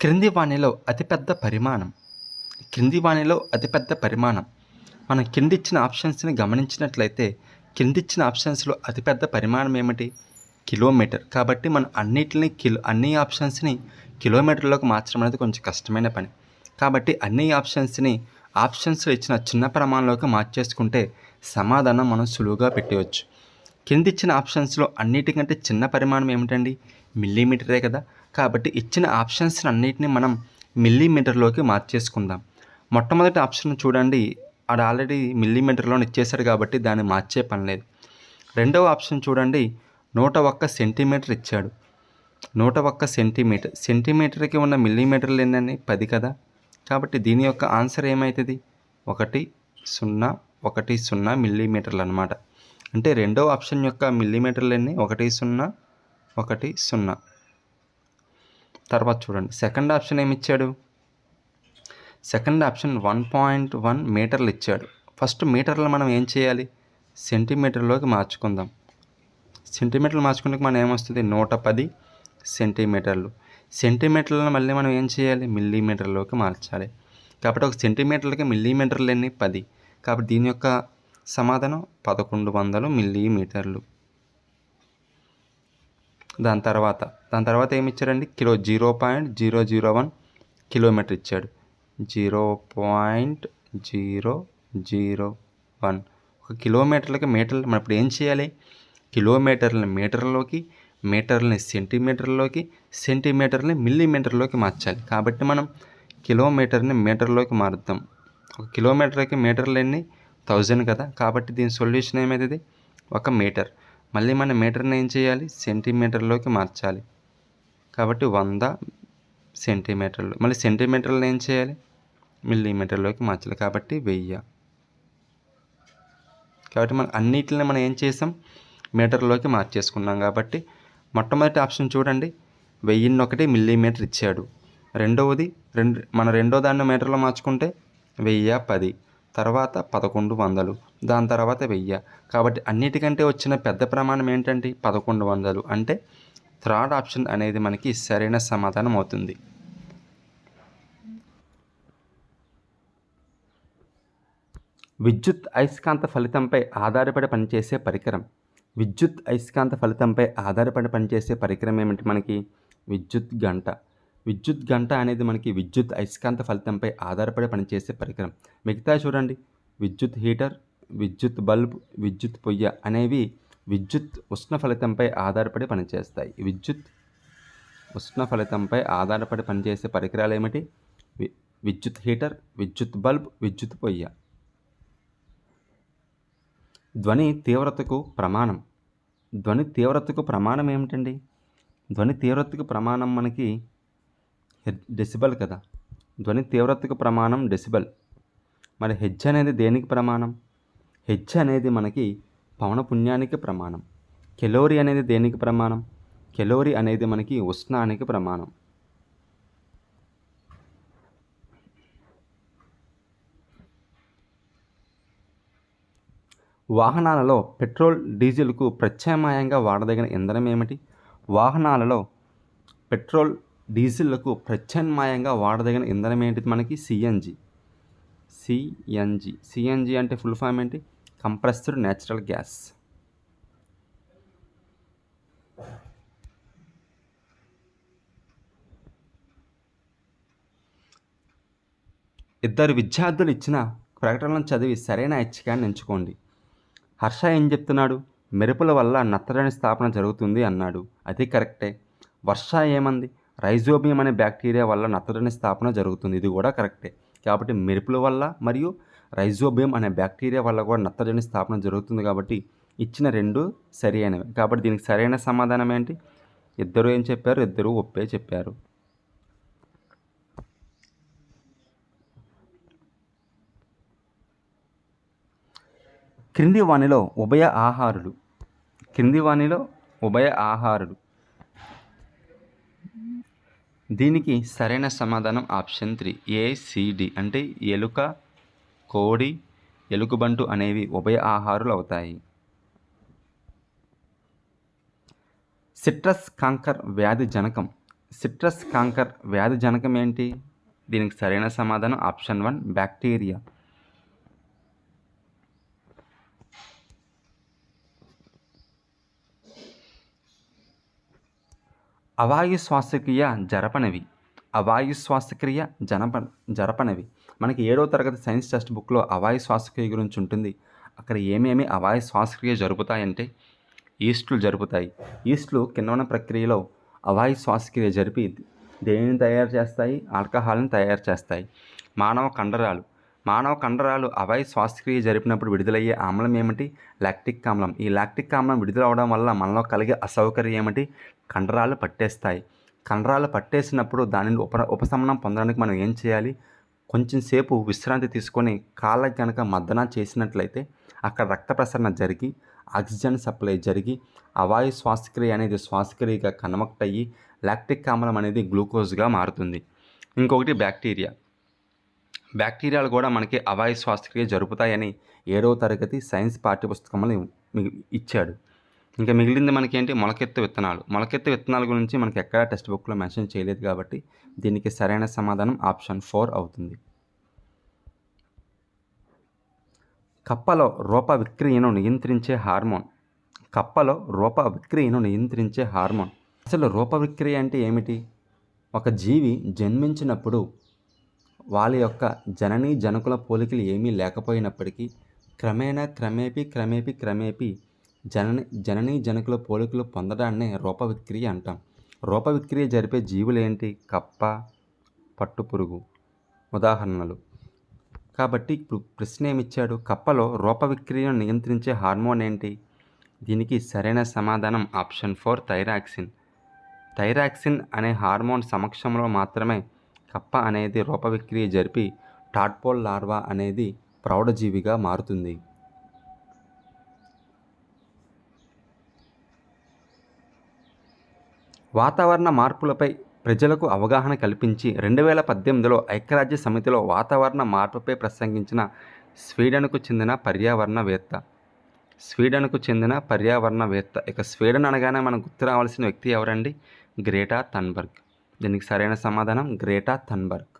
క్రింది వానిలో అతిపెద్ద పరిమాణం. క్రింది వానిలో అతిపెద్ద పరిమాణం. మనం కిందిచ్చిన ఆప్షన్స్ని గమనించినట్లయితే కిందిచ్చిన ఆప్షన్స్లో అతిపెద్ద పరిమాణం ఏమిటి? కిలోమీటర్. కాబట్టి మనం అన్ని ఆప్షన్స్ని కిలోమీటర్లోకి మార్చడం అనేది కొంచెం కష్టమైన పని. కాబట్టి అన్ని ఆప్షన్స్లో ఇచ్చిన చిన్న ప్రమాణంలోకి మార్చేసుకుంటే సమాధానం మనం సులువుగా పెట్టవచ్చు. కిందిచ్చిన ఆప్షన్స్లో అన్నిటికంటే చిన్న పరిమాణం ఏమిటండి? మిల్లీమీటరే కదా. కాబట్టి ఇచ్చిన ఆప్షన్స్ అన్నిటిని మనం మిల్లీమీటర్లోకి మార్చేసుకుందాం. మొట్టమొదటి ఆప్షన్ చూడండి, అది ఆల్రెడీ మిల్లీమీటర్లో ఇచ్చేశాడు కాబట్టి దాన్ని మార్చే పని లేదు. రెండవ ఆప్షన్ చూడండి, 101 సెంటీమీటర్ ఇచ్చాడు. 101 సెంటీమీటర్. సెంటీమీటర్కి ఉన్న మిల్లీమీటర్లు ఎన్ని? 10 కదా. కాబట్టి దీని యొక్క ఆన్సర్ ఏమవుతుంది? 1010 మిల్లీమీటర్లు అనమాట. అంటే రెండవ ఆప్షన్ యొక్క మిల్లీమీటర్లు ఎన్ని? 1010. తర్వాత చూడండి, సెకండ్ ఆప్షన్ ఏమి ఇచ్చాడు? సెకండ్ ఆప్షన్ 1.1 మీటర్లు ఇచ్చాడు. ఫస్ట్ మీటర్లు మనం ఏం చేయాలి? సెంటీమీటర్లోకి మార్చుకుందాం. సెంటీమీటర్లు మార్చుకుంటే మనం ఏమొస్తుంది? 110 సెంటీమీటర్లు. సెంటీమీటర్లను మళ్ళీ మనం ఏం చేయాలి? మిల్లీమీటర్లోకి మార్చాలి. కాబట్టి ఒక సెంటీమీటర్లకి మిల్లీమీటర్లు ఎన్ని? 10. కాబట్టి దీని యొక్క సమాధానం 1100 మిల్లీమీటర్లు. దాని తర్వాత ఏమి ఇచ్చారండి? 0.001 కిలోమీటర్ ఇచ్చాడు. 0.001. ఒక కిలోమీటర్లకి మీటర్లు. మనం ఇప్పుడు ఏం చేయాలి? కిలోమీటర్లని మీటర్లోకి, మీటర్లని సెంటీమీటర్లోకి, సెంటీమీటర్ని మిల్లీమీటర్లోకి మార్చాలి. కాబట్టి మనం కిలోమీటర్ని మీటర్లోకి మారుద్దాం. ఒక కిలోమీటర్కి మీటర్లు ఎన్ని? 1000 కదా. కాబట్టి దీని సొల్యూషన్ ఏమవుతుంది? 1 మీటర్. మళ్ళీ మన మీటర్ని ఏం చేయాలి? సెంటీమీటర్లోకి మార్చాలి. కాబట్టి 100 సెంటీమీటర్లు. మళ్ళీ సెంటీమీటర్లు ఏం చేయాలి? మిల్లీమీటర్లోకి మార్చాలి. కాబట్టి 1000. కాబట్టి అన్నిటిని మనం ఏం చేసాం? మీటర్లోకి మార్చేసుకున్నాం. కాబట్టి మొట్టమొదటి ఆప్షన్ చూడండి, 1001 మిల్లీమీటర్ ఇచ్చాడు. రెండవది రెండో దాన్ని మీటర్లో మార్చుకుంటే 1010. తర్వాత 1100. దాని తర్వాత 1000. కాబట్టి అన్నిటికంటే వచ్చిన పెద్ద ప్రమాణం ఏంటంటే 1100. అంటే థర్డ్ ఆప్షన్ అనేది మనకి సరైన సమాధానం అవుతుంది. విద్యుత్ అయస్కాంత ఫలితంపై ఆధారపడి పనిచేసే పరికరం. విద్యుత్ అయస్కాంత ఫలితంపై ఆధారపడి పనిచేసే పరికరం ఏమిటి? మనకి విద్యుత్ గంట. విద్యుత్ గంట అనేది మనకి విద్యుత్ అయస్కాంత ఫలితంపై ఆధారపడి పనిచేసే పరికరం. మిగతా చూడండి, విద్యుత్ హీటర్, విద్యుత్ బల్బ్, విద్యుత్ పొయ్య అనేవి విద్యుత్ ఉష్ణ ఫలితంపై ఆధారపడి పనిచేస్తాయి. విద్యుత్ ఉష్ణ ఫలితంపై ఆధారపడి పనిచేసే పరికరాలు ఏమిటి? విద్యుత్ హీటర్, విద్యుత్ బల్బ్, విద్యుత్ పొయ్య. ధ్వని తీవ్రతకు ప్రమాణం. ధ్వని తీవ్రతకు ప్రమాణం ఏమిటండి? ధ్వని తీవ్రతకు ప్రమాణం మనకి డెసిబల్ కదా. ధ్వని తీవ్రతకు ప్రమాణం డెసిబల్. మరి హెచ్ అనేది దేనికి ప్రమాణం? హెచ్ అనేది మనకి పౌనపున్యానికి ప్రమాణం. కెలోరీ అనేది దేనికి ప్రమాణం? కెలోరీ అనేది మనకి ఉష్ణానికి ప్రమాణం. వాహనాలలో పెట్రోల్, డీజిల్కు ప్రత్యామ్నాయంగా వాడదగిన ఇంధనం ఏమిటి? వాహనాలలో పెట్రోల్, డీజిల్లకు ప్రత్యామ్నాయంగా వాడదగిన ఇంధనం ఏంటిది? మనకి సిఎన్జి. సిఎన్జి అంటే ఫుల్ ఫామ్ ఏంటి? Compressed natural gas. ఇద్దరు విద్యార్థులు ఇచ్చిన ప్రకటనలను చదివి సరైన ఐచ్ఛికాన్ని ఎంచుకోండి. హర్ష ఏం చెప్తున్నాడు? మెరుపుల వల్ల నత్రజని స్థాపన జరుగుతుంది అన్నాడు. అది కరెక్టే. వర్ష ఏమంది? రైజోబియం అనే బ్యాక్టీరియా వల్ల నత్రజని స్థాపన జరుగుతుంది. ఇది కూడా కరెక్టే. కాబట్టి మెరుపుల వల్ల మరియు రైజోబియం అనే బ్యాక్టీరియా వల్ల కూడా నత్రజని స్థాపన జరుగుతుంది. కాబట్టి ఇచ్చిన రెండు సరి అయినవి. కాబట్టి దీనికి సరైన సమాధానం ఏంటి? ఇద్దరు ఏం చెప్పారు? ఇద్దరు ఒప్పే చెప్పారు. క్రింది వానిలో ఉభయ ఆహారుడు. దీనికి సరైన సమాధానం ఆప్షన్ 3, ACD. అంటే ఎలుక, కోడి, ఎలుగుబంటు అనేవి ఉభయ ఆహారులు అవుతాయి. సిట్రస్ కాంకర్ వ్యాధి జనకం. సిట్రస్ కాంకర్ వ్యాధి జనకం ఏంటి? దీనికి సరైన సమాధానం ఆప్షన్ 1 బ్యాక్టీరియా. అవాయు శ్వాసక్రియ జరపనివి. మనకి 7వ తరగతి సైన్స్ టెక్స్ట్ బుక్లో అవాయు శ్వాసక్రియ గురించి ఉంటుంది. అక్కడ ఏమేమి అవాయు శ్వాసక్రియ జరుపుతాయంటే ఈస్టులు జరుపుతాయి. ఈస్టులు కిణ్వన ప్రక్రియలో అవాయు శ్వాసక్రియ జరిపి దేనిని తయారు చేస్తాయి? ఆల్కహాల్ని తయారు చేస్తాయి. మానవ కండరాలు అవాయు శ్వాసక్రియ జరిపినప్పుడు విడుదలయ్యే ఆమ్లం ఏమిటి? లాక్టిక్ ఆమ్లం. ఈ లాక్టిక్ ఆమ్లం విడుదల అవడం వల్ల మనలో కలిగే అసౌకర్యం ఏమిటి? కండరాలు పట్టేస్తాయి. కండరాలు పట్టేసినప్పుడు దానిని ఉపశమనం పొందడానికి మనం ఏం చేయాలి? కొంచెం సేపు విశ్రాంతి తీసుకొని కాళ్ళకి కనుక మర్దన చేసినట్లయితే అక్కడ రక్త ప్రసరణ జరిగి ఆక్సిజన్ సప్లై జరిగి అవాయు శ్వాసక్రియ అనేది శ్వాసక్రియగా కన్వర్ట్ అయ్యి లాక్టిక్ ఆమ్లం అనేది గ్లూకోజ్గా మారుతుంది. ఇంకొకటి బ్యాక్టీరియాలు కూడా మనకి అవాయు శ్వాసక్రియ జరుపుతాయని 7వ తరగతి సైన్స్ పాఠ్యపుస్తకంలో ఇచ్చాడు. ఇంకా మిగిలింది మనకేంటి? మొలకెత్తు విత్తనాల గురించి మనకి ఎక్కడా టెక్స్ట్ బుక్లో మెన్షన్ చేయలేదు కాబట్టి దీనికి సరైన సమాధానం ఆప్షన్ 4 అవుతుంది. కప్పలో రూప విక్రియను నియంత్రించే హార్మోన్. అసలు రూప విక్రియ అంటే ఏమిటి? ఒక జీవి జన్మించినప్పుడు వాళ్ళ యొక్క జననీ జనకుల పోలికలు ఏమీ లేకపోయినప్పటికీ క్రమేపీ జననీ జనకుల పోలికలు పొందడాన్నే రూప విక్రియ అంటాం. రూప విక్రియ జరిపే జీవులు ఏంటి? కప్ప, పట్టుపురుగు ఉదాహరణలు. కాబట్టి ఇప్పుడు ప్రశ్న ఏమిచ్చాడు? కప్పలో రూప విక్రియను నియంత్రించే హార్మోన్ ఏంటి? దీనికి సరైన సమాధానం ఆప్షన్ 4 థైరాక్సిన్ అనే హార్మోన్ సమక్షంలో మాత్రమే కప్ప అనేది రూప విక్రియ జరిపి టాడ్పోల్ లార్వా అనేది ప్రౌఢజీవిగా మారుతుంది. వాతావరణ మార్పులపై ప్రజలకు అవగాహన కల్పించి 2018లో ఐక్యరాజ్య సమితిలో వాతావరణ మార్పుపై ప్రసంగించిన స్వీడన్కు చెందిన పర్యావరణవేత్త. ఇక స్వీడన్ అనగానే మనకు గుర్తు రావాల్సిన వ్యక్తి ఎవరండి? గ్రేటా థన్బర్గ్. దీనికి సరైన సమాధానం గ్రేటా థన్బర్గ్.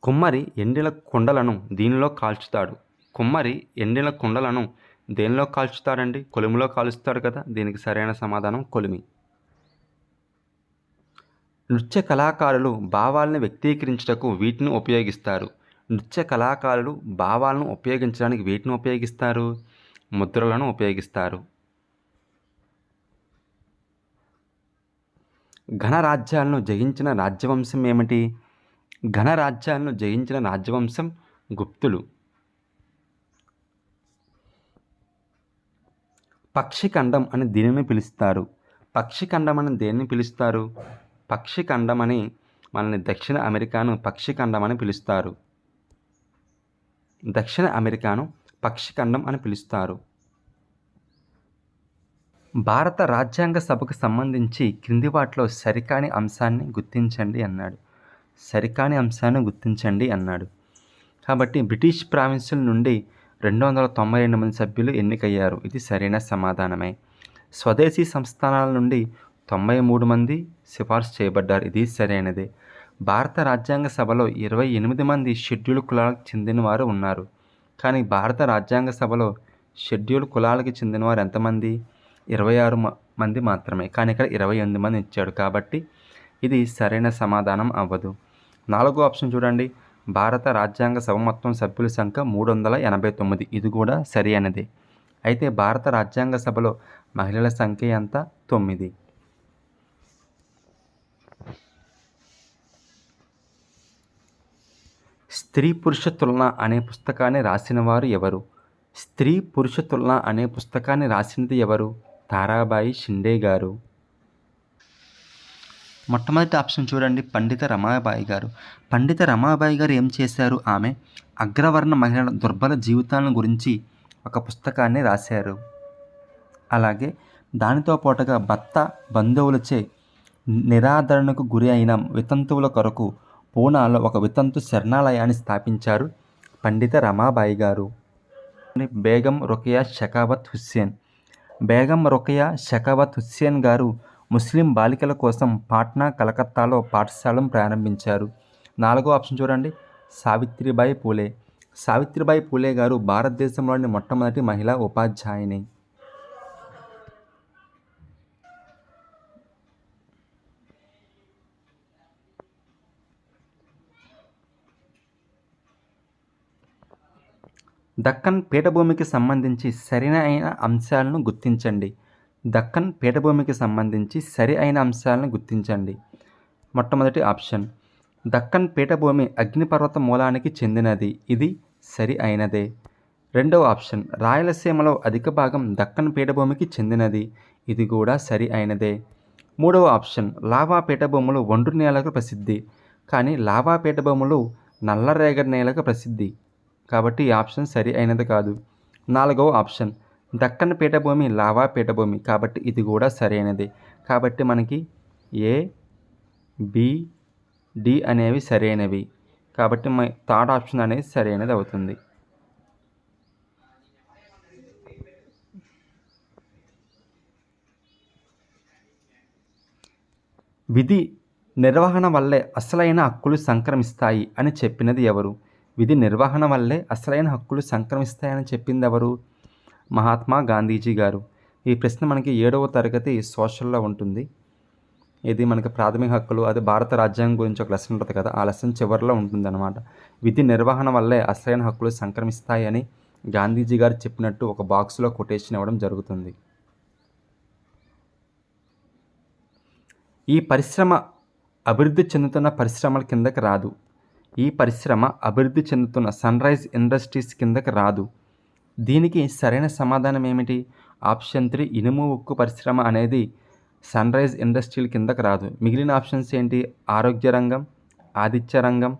కుమ్మరి ఎండిన కుండలను దేనిలో కాల్చుతాడండి? కొలిమిలో కాలుస్తాడు కదా. దీనికి సరైన సమాధానం కొలిమి. నృత్య కళాకారులు భావాలను వ్యక్తీకరించుటకు వీటిని ఉపయోగిస్తారు. భావాలను ఉపయోగించడానికి వీటిని ఉపయోగిస్తారు? ముద్రలను ఉపయోగిస్తారు. ఘనరాజ్యాలను జయించిన రాజ్యవంశం ఏమిటి? ఘనరాజ్యాలను జయించిన రాజ్యవంశం గుప్తులు. పక్షిఖండం అని దేనిని పిలుస్తారు? పక్షిఖండమని మనల్ని దక్షిణ అమెరికాను పక్షిఖండం అని పిలుస్తారు. భారత రాజ్యాంగ సభకు సంబంధించి క్రింది వాటిలో సరికాని అంశాన్ని గుర్తించండి అన్నాడు. కాబట్టి బ్రిటిష్ ప్రావిన్సుల నుండి 292 మంది సభ్యులు ఎన్నికయ్యారు. ఇది సరైన సమాధానమే. స్వదేశీ సంస్థానాల నుండి 93 మంది సిఫార్సు చేయబడ్డారు. ఇది సరైనదే. భారత రాజ్యాంగ సభలో 28 మంది షెడ్యూల్ కులాలకు చెందినవారు ఉన్నారు. కానీ భారత రాజ్యాంగ సభలో షెడ్యూల్ కులాలకు చెందినవారు ఎంతమంది? 26 మంది మాత్రమే. కానీ ఇక్కడ 28 మంది ఇచ్చాడు కాబట్టి ఇది సరైన సమాధానం అవ్వదు. 4వ ఆప్షన్ చూడండి. భారత రాజ్యాంగ సభ మొత్తం సభ్యుల సంఖ్య 389. ఇది కూడా సరి అయినదే. అయితే భారత రాజ్యాంగ సభలో మహిళల సంఖ్య ఎంత? 9. స్త్రీ పురుష తులన అనే పుస్తకాన్ని రాసినవారు ఎవరు? రాసినది ఎవరు? తారాబాయి షిండే గారు. మొట్టమొదటి ఆప్షన్ చూడండి. పండిత రమాబాయి గారు ఏం చేశారు? ఆమె అగ్రవర్ణ మహిళల దుర్బల జీవితాలను గురించి ఒక పుస్తకాన్ని రాశారు. అలాగే దానితో పాటుగా భర్త బంధువులచే నిరాదరణకు గురి అయిన వితంతువుల కొరకు పూనాలో ఒక వితంతు శరణాలయాన్ని స్థాపించారు పండిత రమాబాయి గారు. బేగం రొకియా షకావత్ హుస్సేన్ బేగం రొకయా షకావత్ హుస్సేన్ గారు ముస్లిం బాలికల కోసం పాట్నా కలకత్తాలో పాఠశాలను ప్రారంభించారు. 4వ ఆప్షన్ చూడండి, సావిత్రిబాయి పూలే. సావిత్రిబాయి పూలే గారు భారతదేశంలోని మొట్టమొదటి మహిళా ఉపాధ్యాయుని. దక్కన్ పీఠభూమికి సంబంధించి సరైన అంశాలను గుర్తించండి. దక్కన్ పీఠభూమికి సంబంధించి సరి అయిన అంశాలను గుర్తించండి. మొట్టమొదటి ఆప్షన్, దక్కన్ పీఠభూమి అగ్నిపర్వత మూలానికి చెందినది. ఇది సరి అయినదే. రెండవ ఆప్షన్, రాయలసీమలో అధిక భాగం దక్కన్ పీఠభూమికి చెందినది. ఇది కూడా సరి అయినదే. మూడవ ఆప్షన్, లావా పీఠభూములు ఒండ్రు నేలకు ప్రసిద్ధి, కానీ లావా పీఠభూములు నల్లరేగడి నేలకు ప్రసిద్ధి. కాబట్టి ఈ ఆప్షన్ సరి అయినది కాదు. 4వ ఆప్షన్, దక్కన్ పీఠభూమి లావా పీఠభూమి, కాబట్టి ఇది కూడా సరైనది. కాబట్టి మనకి ఏ, బి, డి అనేవి సరైనవి. కాబట్టి థర్డ్ ఆప్షన్ అనేది సరైనది అవుతుంది. విధి నిర్వహణ వల్లే అసలైన హక్కులు సంక్రమిస్తాయి అని చెప్పినది ఎవరు? విధి నిర్వహణ వల్లే అసలైన హక్కులు సంక్రమిస్తాయని చెప్పింది ఎవరు? మహాత్మా గాంధీజీ గారు. ఈ ప్రశ్న మనకి 7వ తరగతి సోషల్లో ఉంటుంది. ఇది మనకి ప్రాథమిక హక్కులు, అది భారత రాజ్యాంగం గురించి ఒక లెసన్ ఉంటుంది కదా, ఆ లెసన్ చివరిలో ఉంటుందన్నమాట. విధి నిర్వహణ వల్లే అసలైన హక్కులు సంక్రమిస్తాయి అని గాంధీజీ గారు చెప్పినట్టు ఒక బాక్స్లో కొటేషన్ ఇవ్వడం జరుగుతుంది. ఈ పరిశ్రమ అభివృద్ధి చెందుతున్న పరిశ్రమల కిందకి రాదు. ఈ పరిశ్రమ అభివృద్ధి చెందుతున్న సన్రైజ్ ఇండస్ట్రీస్ కిందకి రాదు. దీనికి సరైన సమాధానం ఏమిటి? ఆప్షన్ 3, ఇనుము ఉక్కు పరిశ్రమ అనేది సన్రైజ్ ఇండస్ట్రీల కిందకి రాదు. మిగిలిన ఆప్షన్స్ ఏంటి? ఆరోగ్య రంగం, ఆతిథ్య రంగం,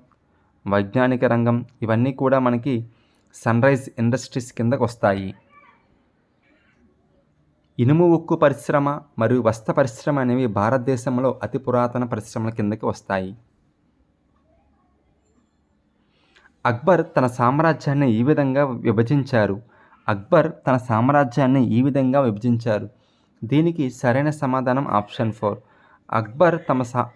వైజ్ఞానిక రంగం, ఇవన్నీ కూడా మనకి సన్రైజ్ ఇండస్ట్రీస్ కిందకు వస్తాయి. ఇనుము ఉక్కు పరిశ్రమ మరియు వస్త్ర పరిశ్రమ అనేవి భారతదేశంలో అతి పురాతన పరిశ్రమల కిందకి వస్తాయి. అక్బర్ తన సామ్రాజ్యాన్ని ఈ విధంగా విభజించారు. అక్బర్ తన సామ్రాజ్యాన్ని ఈ విధంగా విభజించారు. దీనికి సరైన సమాధానం ఆప్షన్ 4. అక్బర్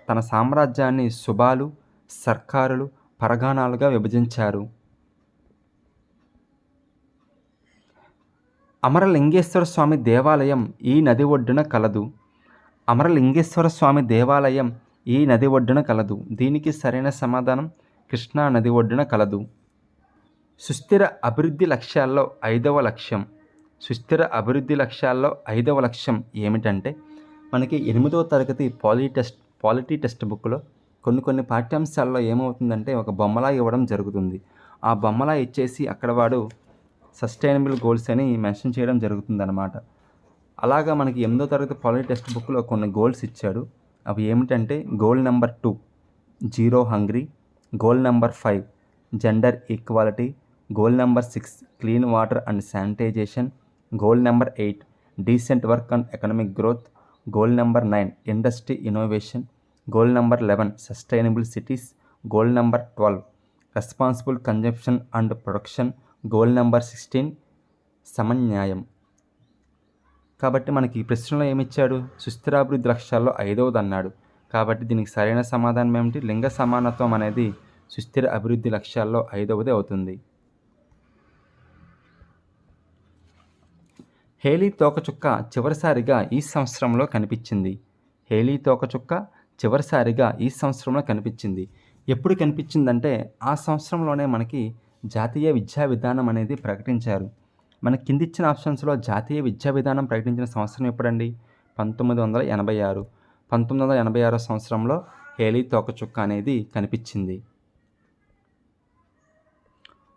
తన సామ్రాజ్యాన్ని సుబాలు, సర్కారులు, పరగణాలుగా విభజించారు. అమరలింగేశ్వర స్వామి దేవాలయం ఈ నది ఒడ్డున కలదు. అమరలింగేశ్వర స్వామి దేవాలయం ఈ నది ఒడ్డున కలదు. దీనికి సరైన సమాధానం కృష్ణా నది ఒడ్డున కలదు. సుస్థిర అభివృద్ధి లక్ష్యాల్లో 5వ లక్ష్యం. సుస్థిర అభివృద్ధి లక్ష్యాల్లో 5వ లక్ష్యం ఏమిటంటే, మనకి 8వ తరగతి పాలిటీ టెక్స్ట్ బుక్లో కొన్ని పాఠ్యాంశాల్లో ఏమవుతుందంటే ఒక బొమ్మలా ఇవ్వడం జరుగుతుంది. ఆ బొమ్మలా ఇచ్చేసి అక్కడ వాడు సస్టైనబుల్ గోల్స్ అని మెన్షన్ చేయడం జరుగుతుందన్నమాట. అలాగా మనకి 8వ తరగతి పాలిటీ టెక్స్ట్ బుక్లో కొన్ని గోల్స్ ఇచ్చాడు. అవి ఏమిటంటే, goal number 2 zero hungry, goal number 5 gender equality, goal number 6 clean water and sanitization, goal number 8 decent work and economic growth, goal number 9 industry innovation, goal number 11 sustainable cities, goal number 12 responsible consumption and production, goal number 16 సమన్యాయం. కాబట్టి మనకి ఈ ప్రశ్నలో ఏమిచ్చాడు? సుస్థిరాభివృద్ధి లక్ష్యాల్లో 5వది అన్నాడు. కాబట్టి దీనికి సరైన సమాధానం ఏమిటి? లింగ సమానత్వం అనేది సుస్థిర అభివృద్ధి లక్ష్యాల్లో 5వది అవుతుంది. హేలీ తోకచుక్క చివరిసారిగా ఈ సంవత్సరంలో కనిపించింది. హేలీ తోకచుక్క చివరిసారిగా ఈ సంవత్సరంలో కనిపించింది. ఎప్పుడు కనిపించిందంటే, ఆ సంవత్సరంలోనే మనకి జాతీయ విద్యా విధానం అనేది ప్రకటించారు. మన కిందిచ్చిన ఆప్షన్స్లో జాతీయ విద్యా విధానం ప్రకటించిన సంవత్సరం ఎప్పుడండి? 1986. 1986 సంవత్సరంలో హేలీ తోకచుక్క అనేది కనిపించింది.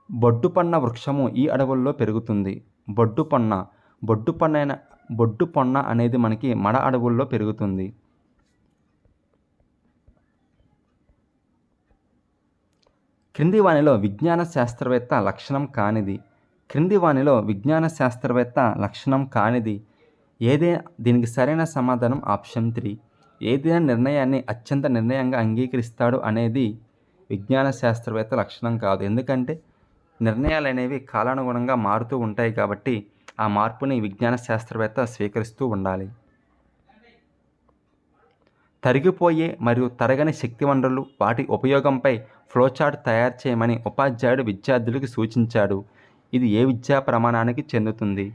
బొడ్డుపన్న వృక్షము ఈ అడవుల్లో పెరుగుతుంది. బొడ్డుపొన్న అనేది మనకి మడ అడవుల్లో పెరుగుతుంది. క్రింది వానిలో విజ్ఞాన శాస్త్రవేత్త లక్షణం కానిది. క్రింది వానిలో విజ్ఞాన శాస్త్రవేత్త లక్షణం కానిది ఏదైనా? దీనికి సరైన సమాధానం ఆప్షన్ 3. ఏదైనా నిర్ణయాన్ని అత్యంత నిర్ణయంగా అంగీకరిస్తాడు అనేది విజ్ఞాన శాస్త్రవేత్త లక్షణం కాదు. ఎందుకంటే నిర్ణయాలు అనేవి కాలానుగుణంగా మారుతూ ఉంటాయి కాబట్టి ఆ మార్పుని విజ్ఞాన శాస్త్రవేత్త స్వీకరిస్తూ ఉండాలి. తరిగిపోయే మరియు తరగని శక్తి వనరులు, వాటి ఉపయోగంపై ఫ్లోచార్ట్ తయారు చేయమని ఉపాధ్యాయుడు విద్యార్థులకు సూచించాడు. ఇది ఏ విద్యా ప్రమాణానికి చెందుతుంది?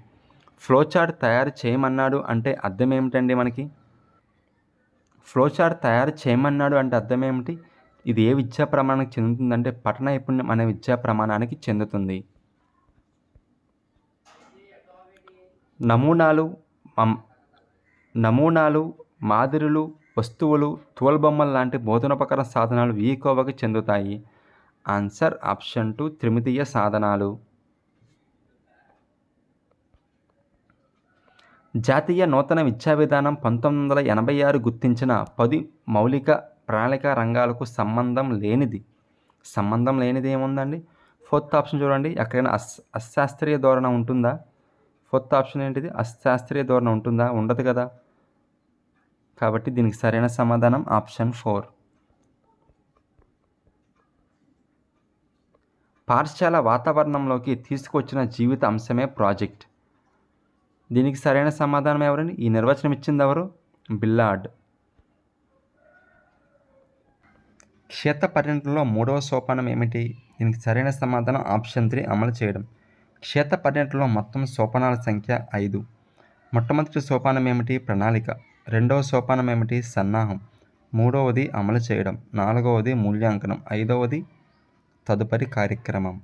ఫ్లోచార్ట్ తయారు చేయమన్నాడు అంటే అర్థం ఏమిటండి మనకి? ఫ్లోచార్ట్ తయారు చేయమన్నాడు అంటే అర్థం ఏమిటి? ఇది ఏ విద్యా ప్రమాణానికి చెందుతుందంటే పఠన నైపుణ్యం అనే విద్యా ప్రమాణానికి చెందుతుంది. నమూనాలు, మాదిరులు, వస్తువులు, తోలుబొమ్మలు లాంటి బోధనోపకరణ సాధనాలు ఈ కోవకి చెందుతాయి. ఆన్సర్ ఆప్షన్ 2 త్రిమితీయ సాధనాలు. జాతీయ నూతన విద్యా విధానం 1986 గుర్తించిన 10 మౌలిక ప్రణాళిక రంగాలకు సంబంధం లేనిది ఏముందండి? ఫోర్త్ ఆప్షన్ చూడండి. ఎక్కడైనా అశాస్త్రీయ ధోరణ ఉంటుందా? ఫోర్త్ ఆప్షన్ ఏంటిది? అశాస్త్రీయ ధోరణ ఉంటుందా? ఉండదు కదా. కాబట్టి దీనికి సరైన సమాధానం ఆప్షన్ 4. పాఠశాల వాతావరణంలోకి తీసుకొచ్చిన జీవిత అంశమే ప్రాజెక్ట్. దీనికి సరైన సమాధానం ఎవరండి? ఈ నిర్వచనం ఇచ్చింది ఎవరు? బిల్లార్డ్. క్షేత్ర పర్యటనలో 3వ సోపానం ఏమిటి? దీనికి సరైన సమాధానం ఆప్షన్ 3 అమలు చేయడం. క్షేత్ర పర్యటనలో మొత్తం సోపానాల సంఖ్య 5. మొట్టమొదటి సోపానం ఏమిటి? ప్రణాళిక. రెండవ సోపానం ఏమిటి? సన్నాహం. మూడవది అమలు చేయడం. నాలుగవది మూల్యాంకనం. ఐదవది తదుపరి కార్యక్రమం.